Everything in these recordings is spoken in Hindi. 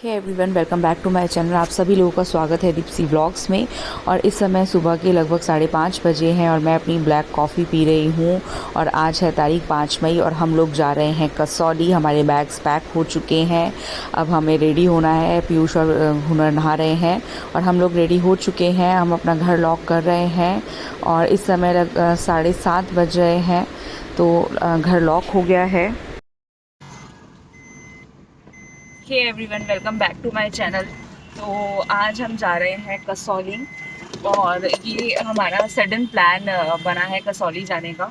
Hey everyone, welcome back to my channel. आप सभी लोगों का स्वागत है दीप्सी व्लॉग्स में। और इस समय सुबह के लगभग 5:30 बजे हैं और मैं अपनी ब्लैक कॉफ़ी पी रही हूँ। और आज है तारीख 5 मई और हम लोग जा रहे हैं कसौली। हमारे बैग्स पैक हो चुके हैं, अब हमें रेडी होना है। पीयूष और हुनर नहा रहे हैं और हम लोग रेडी हो चुके हैं। हम अपना घर लॉक कर रहे हैं और इस समय 7:30 बज रहे हैं, तो घर लॉक हो गया है। Hey everyone, welcome back to my channel. तो आज हम जा रहे हैं कसौली और ये हमारा सडन प्लान बना है कसौली जाने का।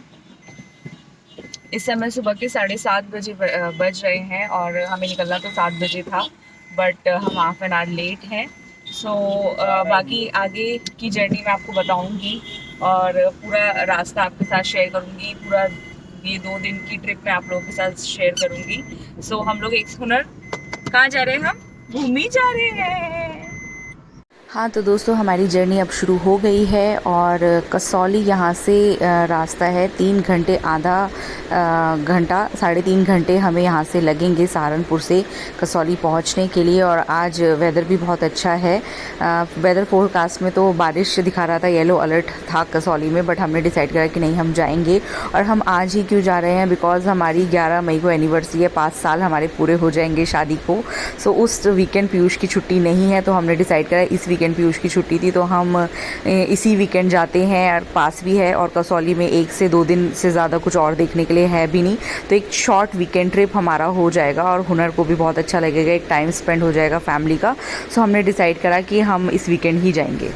इस समय सुबह के 7:30 बजे बज रहे हैं और हमें निकलना तो 7 बजे था, बट हम हाफ एन आवर लेट हैं। सो बाकी आगे की जर्नी मैं आपको बताऊंगी और पूरा रास्ता आपके साथ शेयर करूंगी। पूरा ये 2 दिन की ट्रिप मैं आप लोगों के साथ शेयर करूंगी। सो हम लोग एक हुनर कहाँ जा रहे हैं? हम घूमी जा रहे हैं। हाँ तो दोस्तों, हमारी जर्नी अब शुरू हो गई है और कसौली यहाँ से रास्ता है 3 घंटे, आधा घंटा, 3.5 घंटे हमें यहाँ से लगेंगे सहारनपुर से कसौली पहुँचने के लिए। और आज वेदर भी बहुत अच्छा है। वेदर फोरकास्ट में तो बारिश दिखा रहा था, येलो अलर्ट था कसौली में, बट हमने डिसाइड करा कि नहीं, हम जाएंगे। और हम आज ही क्यों जा रहे हैं? बिकॉज़ हमारी 11 मई को एनिवर्सरी है, 5 साल हमारे पूरे हो जाएंगे शादी को। सो उस वीकेंड पीयूष की छुट्टी नहीं है, तो हमने डिसाइड करा इस वीकेंड पीयूष की छुट्टी थी तो हम इसी वीकेंड जाते हैं। और पास भी है और कसौली में 1 से 2 दिन से ज़्यादा कुछ और देखने के लिए है भी नहीं, तो एक शॉर्ट वीकेंड ट्रिप हमारा हो जाएगा और हुनर को भी बहुत अच्छा लगेगा, एक टाइम स्पेंड हो जाएगा फैमिली का। सो हमने डिसाइड करा कि हम इस वीकेंड ही जाएंगे।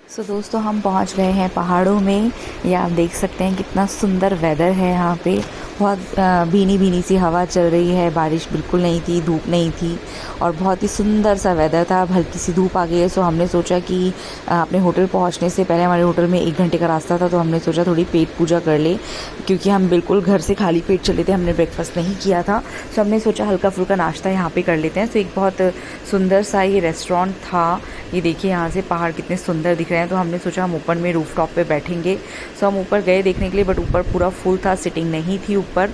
सो दोस्तों, हम पहुंच गए हैं पहाड़ों में। ये आप देख सकते हैं कितना सुंदर वेदर है यहाँ पे। बहुत भीनी भीनी सी हवा चल रही है, बारिश बिल्कुल नहीं थी, धूप नहीं थी और बहुत ही सुंदर सा वेदर था। अब हल्की सी धूप आ गई है, सो हमने सोचा कि अपने होटल पहुँचने से पहले, हमारे होटल में 1 घंटे का रास्ता था, तो हमने सोचा थोड़ी पेट पूजा कर ले, क्योंकि हम बिल्कुल घर से खाली पेट चले थे, हमने ब्रेकफास्ट नहीं किया था। सो हमने सोचा हल्का फुल्का नाश्ता यहाँ पे कर लेते हैं। तो एक बहुत सुंदर सा ये रेस्टोरेंट था। ये देखिए यहाँ से पहाड़ कितने सुंदर दिख रहे हैं। तो हमने सोचा हम ऊपर में रूफ टॉप पे बैठेंगे। सो हम ऊपर गए देखने के लिए, बट ऊपर पूरा फुल था, सिटिंग नहीं थी ऊपर।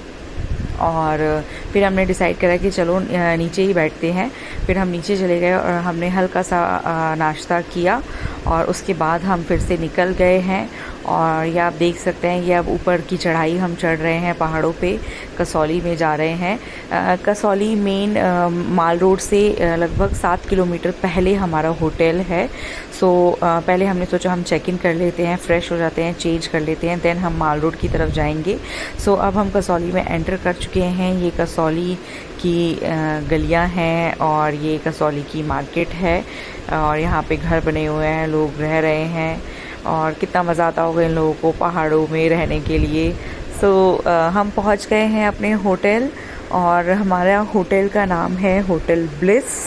और फिर हमने डिसाइड करा कि चलो नीचे ही बैठते हैं। फिर हम नीचे चले गए और हमने हल्का सा नाश्ता किया और उसके बाद हम फिर से निकल गए हैं। और ये आप देख सकते हैं, ये अब ऊपर की चढ़ाई हम चढ़ रहे हैं पहाड़ों पे, कसौली में जा रहे हैं। कसौली मेन माल रोड से लगभग 7 किलोमीटर पहले हमारा होटल है। सो पहले हमने सोचा हम चेक इन कर लेते हैं, फ्रेश हो जाते हैं, चेंज कर लेते हैं, देन हम माल रोड की तरफ जाएंगे। सो अब हम कसौली में एंटर कर चुके हैं। ये कसौली की गलियां हैं और ये कसौली की मार्केट है और यहाँ पे घर बने हुए हैं, लोग रह रहे हैं और कितना मज़ा आता होगा इन लोगों को पहाड़ों में रहने के लिए। सो हम पहुँच गए हैं अपने होटल और हमारा होटल का नाम है होटल ब्लिस।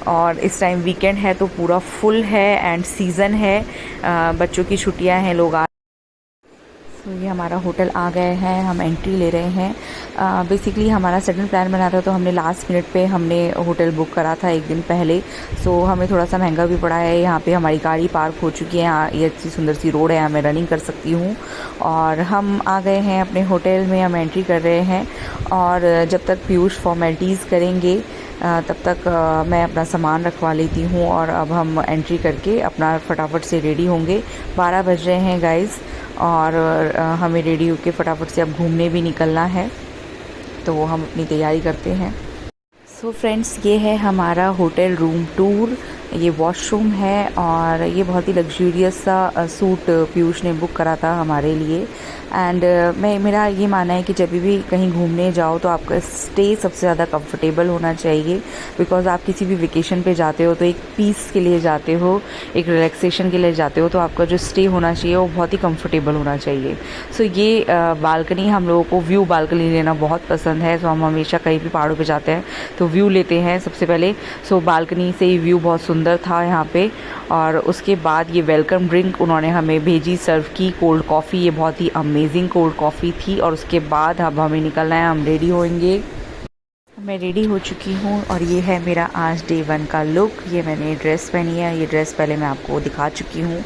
और इस टाइम वीकेंड है तो पूरा फुल है एंड सीज़न है, बच्चों की छुट्टियां हैं, लोग आ। तो ये हमारा होटल आ गए हैं, हम एंट्री ले रहे हैं। बेसिकली हमारा सडन प्लान बना था, तो हमने लास्ट मिनट पे हमने होटल बुक करा था 1 दिन पहले। सो हमें थोड़ा सा महंगा भी पड़ा है। यहाँ पे हमारी गाड़ी पार्क हो चुकी है, यहाँ ये अच्छी सुंदर सी रोड है, यहाँ मैं रनिंग कर सकती हूँ। और हम आ गए हैं अपने होटल में, हम एंट्री कर रहे हैं। और जब तक पीयूष फॉर्मेलिटीज़ करेंगे तब तक मैं अपना सामान रखवा लेती हूँ और अब हम एंट्री करके अपना फटाफट से रेडी होंगे। 12 बज रहे हैं गाइज़ और हमें रेडी होके फटाफट से अब घूमने भी निकलना है, तो हम अपनी तैयारी करते हैं। सो फ्रेंड्स, ये है हमारा होटल रूम टूर। ये वॉशरूम है और ये बहुत ही लग्जूरियस सा सूट पीयूष ने बुक करा था हमारे लिए। एंड मेरा ये मानना है कि जब भी कहीं घूमने जाओ तो आपका स्टे सबसे ज़्यादा कंफर्टेबल होना चाहिए, बिकॉज़ आप किसी भी वेकेशन पे जाते हो तो एक पीस के लिए जाते हो, एक रिलैक्सेशन के लिए जाते हो, तो आपका जो स्टे होना चाहिए वो बहुत ही कंफर्टेबल होना चाहिए। सो ये बालकनी, हम लोगों को व्यू बालकनी लेना बहुत पसंद है। सो हम हमेशा कहीं भी पहाड़ों पे जाते हैं तो व्यू लेते हैं सबसे पहले। सो बालकनी से ही व्यू बहुत सुंदर सुंदर था यहाँ पे। और उसके बाद ये वेलकम ड्रिंक उन्होंने हमें भेजी, सर्व की कोल्ड कॉफ़ी। ये बहुत ही अमेजिंग कोल्ड कॉफ़ी थी। और उसके बाद अब हमें निकलना है, हम रेडी होंगे। मैं रेडी हो चुकी हूँ और ये है मेरा आज डे 1 का लुक। ये मैंने ड्रेस पहनी है, ये ड्रेस पहले मैं आपको दिखा चुकी हूँ।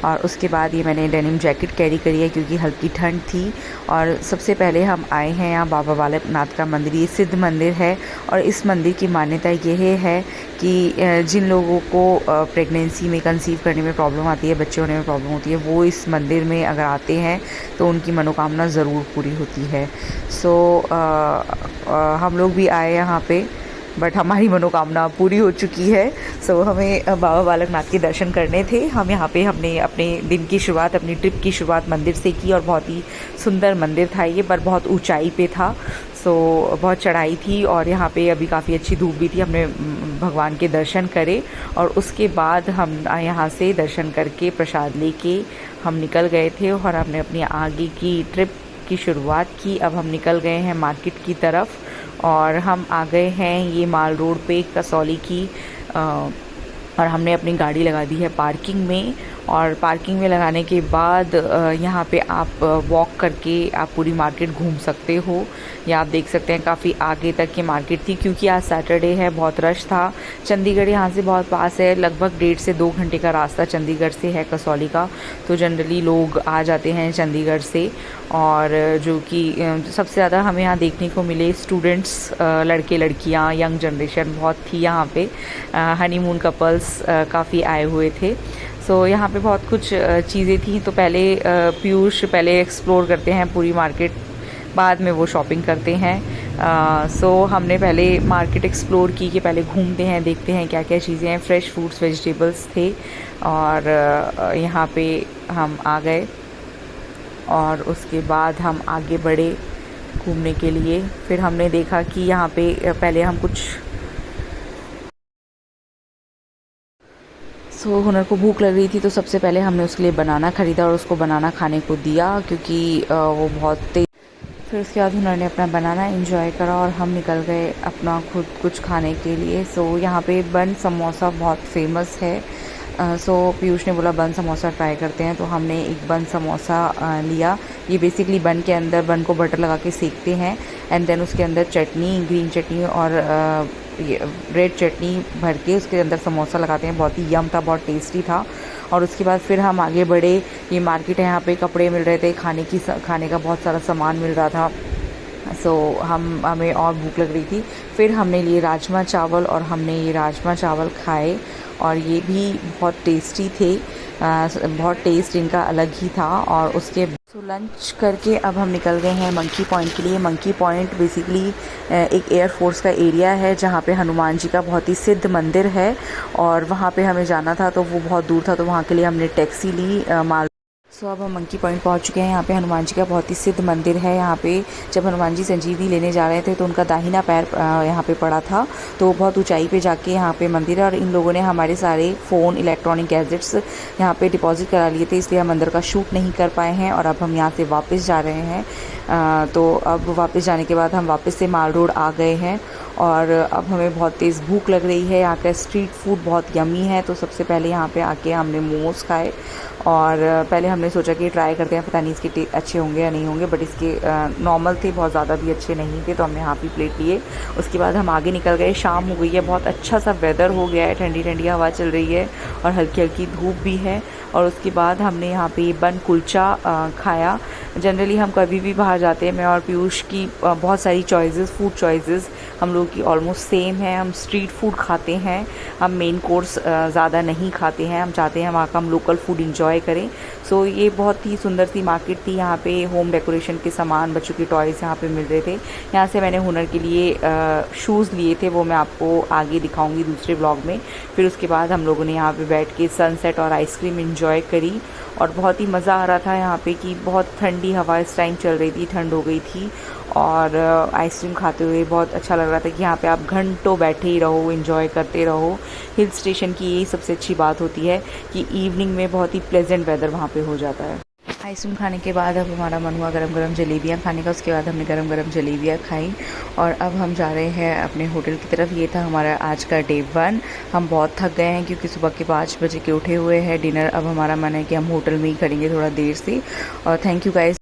और उसके बाद ये मैंने डेनिम जैकेट कैरी करी है क्योंकि हल्की ठंड थी। और सबसे पहले हम आए हैं यहाँ बाबा बालकनाथ का मंदिर। ये सिद्ध मंदिर है और इस मंदिर की मान्यता ये है कि जिन लोगों को प्रेगनेंसी में कंसीव करने में प्रॉब्लम आती है, बच्चे होने में प्रॉब्लम होती है, वो इस मंदिर में अगर आते हैं तो उनकी मनोकामना ज़रूर पूरी होती है। सो हम लोग भी आए यहाँ पे, बट हमारी मनोकामना पूरी हो चुकी है। सो हमें बाबा बालकनाथ के दर्शन करने थे। हम यहाँ पे हमने अपने दिन की शुरुआत, अपनी ट्रिप की शुरुआत मंदिर से की। और बहुत ही सुंदर मंदिर था ये, पर बहुत ऊंचाई पे था। सो बहुत चढ़ाई थी और यहाँ पे अभी काफ़ी अच्छी धूप भी थी। हमने भगवान के दर्शन करे और उसके बाद हम यहाँ से दर्शन करके प्रसाद लेके हम निकल गए थे और हमने अपनी आगे की ट्रिप की शुरुआत की। अब हम निकल गए हैं मार्केट की तरफ और हम आ गए हैं ये माल रोड पे कसौली की। और हमने अपनी गाड़ी लगा दी है पार्किंग में। और पार्किंग में लगाने के बाद यहाँ पे आप वॉक करके आप पूरी मार्केट घूम सकते हो। या आप देख सकते हैं काफ़ी आगे तक की मार्केट थी क्योंकि आज सैटरडे है, बहुत रश था। चंडीगढ़ यहाँ से बहुत पास है, लगभग 1.5 से 2 घंटे का रास्ता चंडीगढ़ से है कसौली का। तो जनरली लोग आ जाते हैं चंडीगढ़ से। और जो कि सबसे ज़्यादा हमें यहाँ देखने को मिले स्टूडेंट्स, लड़के लड़कियाँ, यंग जनरेशन बहुत थी यहाँ पे। हनीमून कपल्स काफ़ी आए हुए थे। सो यहाँ पे बहुत कुछ चीज़ें थी। तो पहले पीयूष पहले एक्सप्लोर करते हैं पूरी मार्केट, बाद में वो शॉपिंग करते हैं। सो हमने पहले मार्केट एक्सप्लोर की कि पहले घूमते हैं, देखते हैं क्या क्या चीज़ें हैं। फ्रेश फ्रूट्स वेजिटेबल्स थे और यहाँ पे हम आ गए। और उसके बाद हम आगे बढ़े घूमने के लिए। फिर हमने देखा कि यहाँ पे पहले हम कुछ हुनर को भूख लग रही थी, तो सबसे पहले हमने उसके लिए बनाना ख़रीदा और उसको बनाना खाने को दिया क्योंकि वो बहुत तेज। फिर उसके बाद हुनर ने अपना बनाना एंजॉय करा और हम निकल गए अपना खुद कुछ खाने के लिए। यहाँ पे बन समोसा बहुत फेमस है। पीयूष ने बोला बन समोसा ट्राई करते हैं, तो हमने एक बन समोसा लिया। ये बेसिकली बन के अंदर बन को बटर लगा के सेकते हैं एंड देन उसके अंदर चटनी, ग्रीन चटनी और रेड चटनी भर के उसके अंदर समोसा लगाते हैं। बहुत ही यम था, बहुत टेस्टी था। और उसके बाद फिर हम आगे बढ़े। ये मार्केट है, यहाँ पे कपड़े मिल रहे थे, खाने का बहुत सारा सामान मिल रहा था। हमें और भूख लग रही थी। फिर हमने लिए राजमा चावल और हमने ये राजमा चावल खाए और ये भी बहुत टेस्टी थे। बहुत टेस्ट इनका अलग ही था। और उसके लंच करके अब हम निकल गए हैं मंकी पॉइंट के लिए। मंकी पॉइंट बेसिकली एक एयरफोर्स का एरिया है जहाँ पे हनुमान जी का बहुत ही सिद्ध मंदिर है और वहाँ पे हमें जाना था, तो वो बहुत दूर था, तो वहाँ के लिए हमने टैक्सी ली माल। अब हम मंकी पॉइंट पहुंच चुके हैं। यहाँ पे हनुमान जी का बहुत ही सिद्ध मंदिर है। यहाँ पे जब हनुमान जी संजीवनी लेने जा रहे थे तो उनका दाहिना पैर यहाँ पे पड़ा था, तो बहुत ऊंचाई पे जाके यहाँ पे मंदिर है। और इन लोगों ने हमारे सारे फ़ोन, इलेक्ट्रॉनिक गैजेट्स यहाँ पे डिपॉजिट करा लिए थे, इसलिए हम अंदर का शूट नहीं कर पाए हैं। और अब हम यहाँ से वापस जा रहे हैं। तो अब वापस जाने के बाद हम वापस से माल रोड आ गए हैं और अब हमें बहुत तेज़ भूख लग रही है। यहाँ का स्ट्रीट फूड बहुत यमी है, तो सबसे पहले यहाँ पे आके हमने मोमोज़ खाए। और पहले हमने सोचा कि ट्राई करते हैं, पता नहीं इसके अच्छे होंगे या नहीं होंगे, बट इसके नॉर्मल थे, बहुत ज़्यादा भी अच्छे नहीं थे, तो हमने हाफ ही प्लेट लिए। उसके बाद हम आगे निकल गए। शाम हो गई है, बहुत अच्छा सा वेदर हो गया है, ठंडी ठंडी हवा चल रही है और हल्की हल्की धूप भी है। और उसके बाद हमने यहाँ पे बन कुलचा खाया। जनरली हम कभी भी बाहर जाते हैं, मैं और पीयूष की बहुत सारी चॉइसेस, फूड चॉइसेस हम लोग की ऑलमोस्ट सेम है। हम स्ट्रीट फूड खाते हैं, हम मेन कोर्स ज़्यादा नहीं खाते हैं। हम चाहते हैं वहाँ का हम लोकल फूड इंजॉय करें। ये बहुत ही सुंदर सी मार्केट थी। यहाँ पे होम डेकोरेशन के सामान, बच्चों के टॉयज़ यहाँ पे मिल रहे थे। यहाँ से मैंने हुनर के लिए शूज़ लिए थे, वो मैं आपको आगे दिखाऊंगी दूसरे ब्लॉग में। फिर उसके बाद हम लोगों ने यहाँ पे बैठ के सनसेट और आइसक्रीम इंजॉय करी और बहुत ही मज़ा आ रहा था यहाँ पे कि बहुत ठंडी हवा इस टाइम चल रही थी, ठंड हो गई थी और आइसक्रीम खाते हुए बहुत अच्छा लग रहा था कि यहाँ पे आप घंटों बैठे ही रहो, एंजॉय करते रहो। हिल स्टेशन की यही सबसे अच्छी बात होती है कि इवनिंग में बहुत ही प्लेजेंट वेदर वहाँ पे हो जाता है। आइसक्रीम खाने के बाद अब हमारा मन हुआ गरम गरम जलेबियाँ खाने का। उसके बाद हमने गरम गरम जलेबियाँ खाई और अब हम जा रहे हैं अपने होटल की तरफ। ये था हमारा आज का डे 1। हम बहुत थक गए हैं क्योंकि सुबह के 5 बजे के उठे हुए हैं। डिनर अब हमारा मन है कि हम होटल में ही करेंगे थोड़ा देर से। और थैंक यू गाइस।